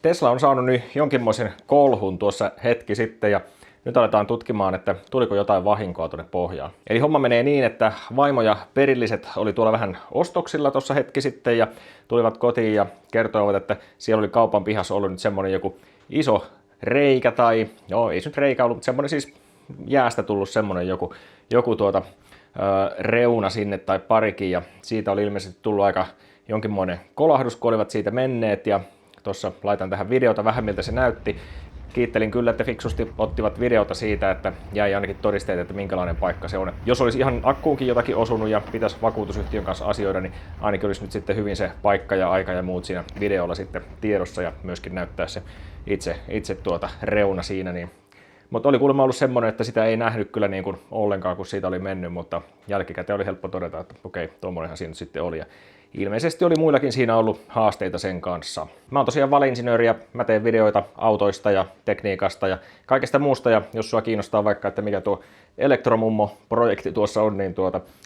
Tesla on saanut nyt jonkinmoisen kolhun tuossa hetki sitten ja nyt aletaan tutkimaan, että tuliko jotain vahinkoa tuonne pohjaan. Eli homma menee niin, että vaimo ja perilliset oli tuolla vähän ostoksilla tuossa hetki sitten ja tulivat kotiin ja kertoivat, että siellä oli kaupan pihassa ollut nyt semmonen joku iso reikä tai, ei se nyt reikä ollut, mutta semmonen siis jäästä tullut semmonen joku reuna sinne tai parikin ja siitä oli ilmeisesti tullut aika jonkinmoinen kolahdus, kun olivat siitä menneet ja tuossa laitan tähän videota vähän miltä se näytti. Kiittelin kyllä, että fiksusti ottivat videota siitä, että jäi ainakin todisteet, että minkälainen paikka se on. Jos olisi ihan akkuunkin jotakin osunut ja pitäisi vakuutusyhtiön kanssa asioida, niin ainakin olisi nyt sitten hyvin se paikka ja aika ja muut siinä videolla sitten tiedossa ja myöskin näyttää se itse reuna siinä. Niin. Mutta oli kuulemma ollut semmoinen, että sitä ei nähnyt kyllä niin kuin ollenkaan, kun siitä oli mennyt, mutta jälkikäteen oli helppo todeta, että okei, tuommoinenhan siinä sitten oli. Ja ilmeisesti oli muillakin siinä ollut haasteita sen kanssa. Mä oon tosiaan valeinsinööri ja mä teen videoita autoista ja tekniikasta ja kaikesta muusta. Ja jos sua kiinnostaa vaikka, että mikä tuo Elektromummo-projekti tuossa on, niin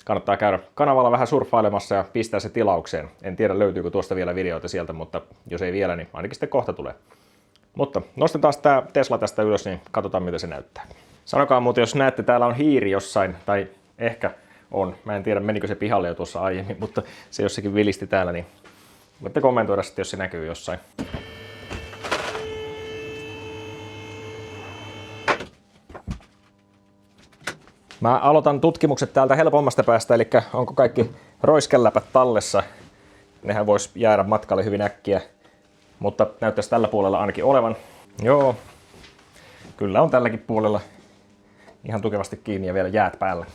kannattaa käydä kanavalla vähän surffailemassa ja pistää se tilaukseen. En tiedä löytyykö tuosta vielä videoita sieltä, mutta jos ei vielä, niin ainakin sitten kohta tulee. Mutta nostetaan tämä Tesla tästä ylös, niin katsotaan miltä se näyttää. Sanokaa muuten, jos näette, täällä on hiiri jossain, tai ehkä on. Mä en tiedä, menikö se pihalle jo tuossa aiemmin, mutta se jossakin vilisti täällä, niin voitte kommentoida sitten, jos se näkyy jossain. Mä aloitan tutkimukset täältä helpommasta päästä, eli onko kaikki roiskeläpät tallessa. Nehän vois jäädä matkalle hyvin äkkiä, mutta näyttäisi tällä puolella ainakin olevan. Joo, kyllä on tälläkin puolella ihan tukevasti kiinni ja vielä jäät päällä.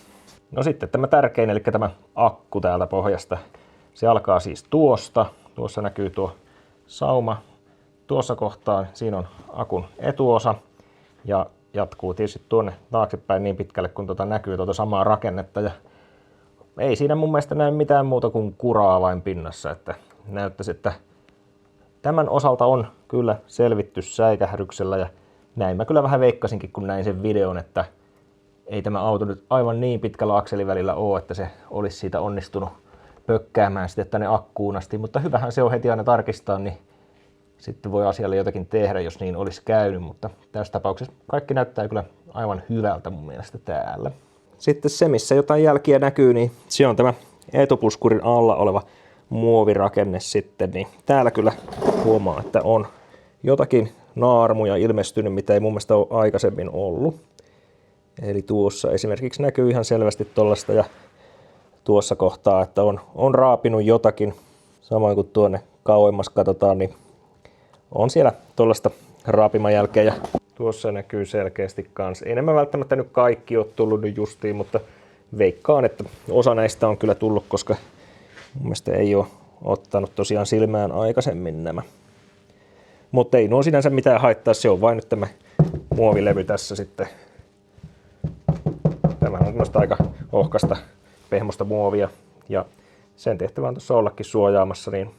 No sitten tämä tärkein, eli tämä akku täältä pohjasta. Se alkaa siis tuosta. Tuossa näkyy tuo sauma. Tuossa kohtaa siinä on akun etuosa ja jatkuu tietysti tuonne taaksepäin niin pitkälle, kun näkyy samaa rakennetta. Ja ei siinä mun mielestä näy mitään muuta kuin kuraa vain pinnassa. Että näyttäisi, että tämän osalta on kyllä selvitty säikähdyksellä ja näin mä kyllä vähän veikkasinkin, kun näin sen videon, että ei tämä auto nyt aivan niin pitkällä akselivälillä ole, että se olisi siitä onnistunut pökkäämään sitten tänne akkuun asti, mutta hyvähän se on heti aina tarkistaa, niin sitten voi asialle jotakin tehdä, jos niin olisi käynyt, mutta tässä tapauksessa kaikki näyttää kyllä aivan hyvältä mun mielestä täällä. Sitten se, missä jotain jälkiä näkyy, niin se on tämä etupuskurin alla oleva muovirakenne sitten, niin täällä kyllä huomaa, että on jotakin naarmuja ilmestynyt, mitä ei mun mielestä ole aikaisemmin ollut. Eli tuossa esimerkiksi näkyy ihan selvästi tuollaista ja tuossa kohtaa, että on raapinut jotakin. Samoin kuin tuonne kauemmas katsotaan, niin on siellä tuollaista raapimajälkeä ja tuossa näkyy selkeästi kans. Ei nämä välttämättä nyt kaikki ole tullut nyt justiin, mutta veikkaan, että osa näistä on kyllä tullut, koska mun mielestä ei ole ottanut tosiaan silmään aikaisemmin nämä. Mutta ei nuo sinänsä mitään haittaa, se on vain nyt tämä muovilevy tässä sitten. Tämä on tämmöistä aika ohkasta pehmosta muovia ja sen tehtävä on tuossa ollakin suojaamassa, niin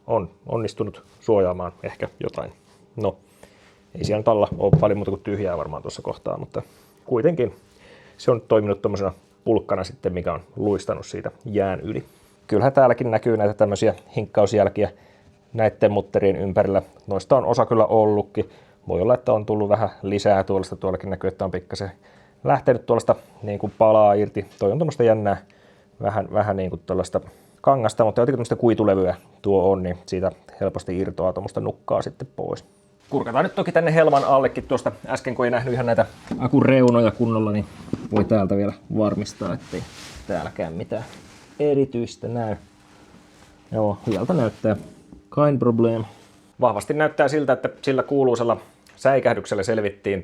on onnistunut suojaamaan ehkä jotain. No, ei siellä nyt alla ole paljon muuta kuin tyhjää varmaan tuossa kohtaa, mutta kuitenkin se on toiminut tuommoisena pulkkana sitten, mikä on luistanut siitä jään yli. Kyllähän täälläkin näkyy näitä tämmöisiä hinkkausjälkiä näiden mutterien ympärillä. Noista on osa kyllä ollutkin. Voi olla, että on tullut vähän lisää tuollaista. Tuollakin näkyy, että on pikkasen lähtenyt tuollaista niin kuin palaa irti. Toi on tuommoista jännää vähän niin kuin tuollaista kangasta, mutta jotenkin tuommoista kuitulevyä tuo on, niin siitä helposti irtoaa tuommoista nukkaa sitten pois. Kurkataan nyt toki tänne helman allekin tuosta äsken, kun ei nähnyt ihan näitä akun reunoja kunnolla, niin voi täältä vielä varmistaa, ettei täälläkään mitään erityistä näy. Joo, hyvältä näyttää. Kein problem. Vahvasti näyttää siltä, että sillä kuuluisella säikähdyksellä selvittiin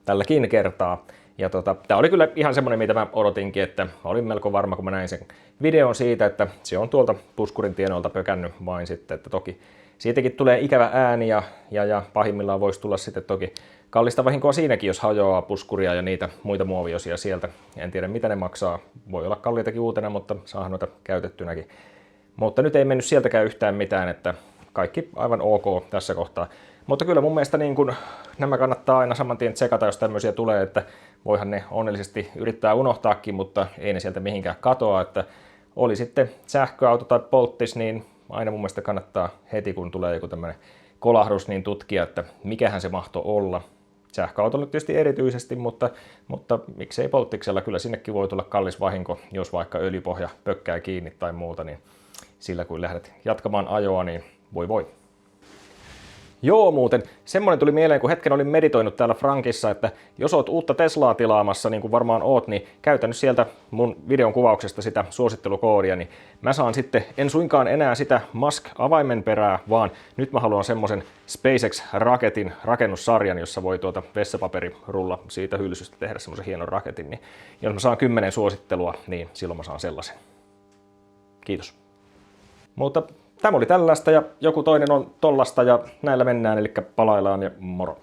tälläkin kertaa. Ja tää oli kyllä ihan semmonen, mitä mä odotinkin, että olin melko varma, kun mä näin sen videon siitä, että se on tuolta puskurin tienoilta pökännyt vain sitten, että toki siitäkin tulee ikävä ääni ja pahimmillaan voisi tulla sitten toki kallista vahinkoa siinäkin, jos hajoaa puskuria ja niitä muita muoviosia sieltä. En tiedä mitä ne maksaa, voi olla kalliitakin uutena, mutta saahan noita käytettynäkin. Mutta nyt ei mennyt sieltäkään yhtään mitään, että kaikki aivan ok tässä kohtaa. Mutta kyllä mun mielestä niin kun nämä kannattaa aina saman tien tsekata, jos tämmöisiä tulee, että voihan ne onnellisesti yrittää unohtaakin, mutta ei ne sieltä mihinkään katoa, että oli sitten sähköauto tai polttis, niin aina mun mielestä kannattaa heti, kun tulee joku tämmöinen kolahdus niin tutkia, että mikähän se mahtoi olla. Sähköautolla tietysti erityisesti, mutta miksei polttiksella, kyllä sinnekin voi tulla kallis vahinko, jos vaikka öljypohja pökkää kiinni tai muuta, niin sillä kun lähdet jatkamaan ajoa, niin voi. Joo, muuten semmoinen tuli mieleen, kun hetken olin meditoinut täällä Frankissa, että jos oot uutta Teslaa tilaamassa, niin kuin varmaan oot, niin käytänyt sieltä mun videon kuvauksesta sitä suosittelukoodia, niin mä saan sitten, en suinkaan enää sitä Musk-avaimenperää, vaan nyt mä haluan semmoisen SpaceX-raketin rakennussarjan, jossa voi vessapaperirulla siitä hylsystä tehdä semmoisen hienon raketin, niin jos mä saan 10 suosittelua, niin silloin mä saan sellaisen. Kiitos. Mutta tämä oli tällaista ja joku toinen on tollasta ja näillä mennään, eli palaillaan ja moro.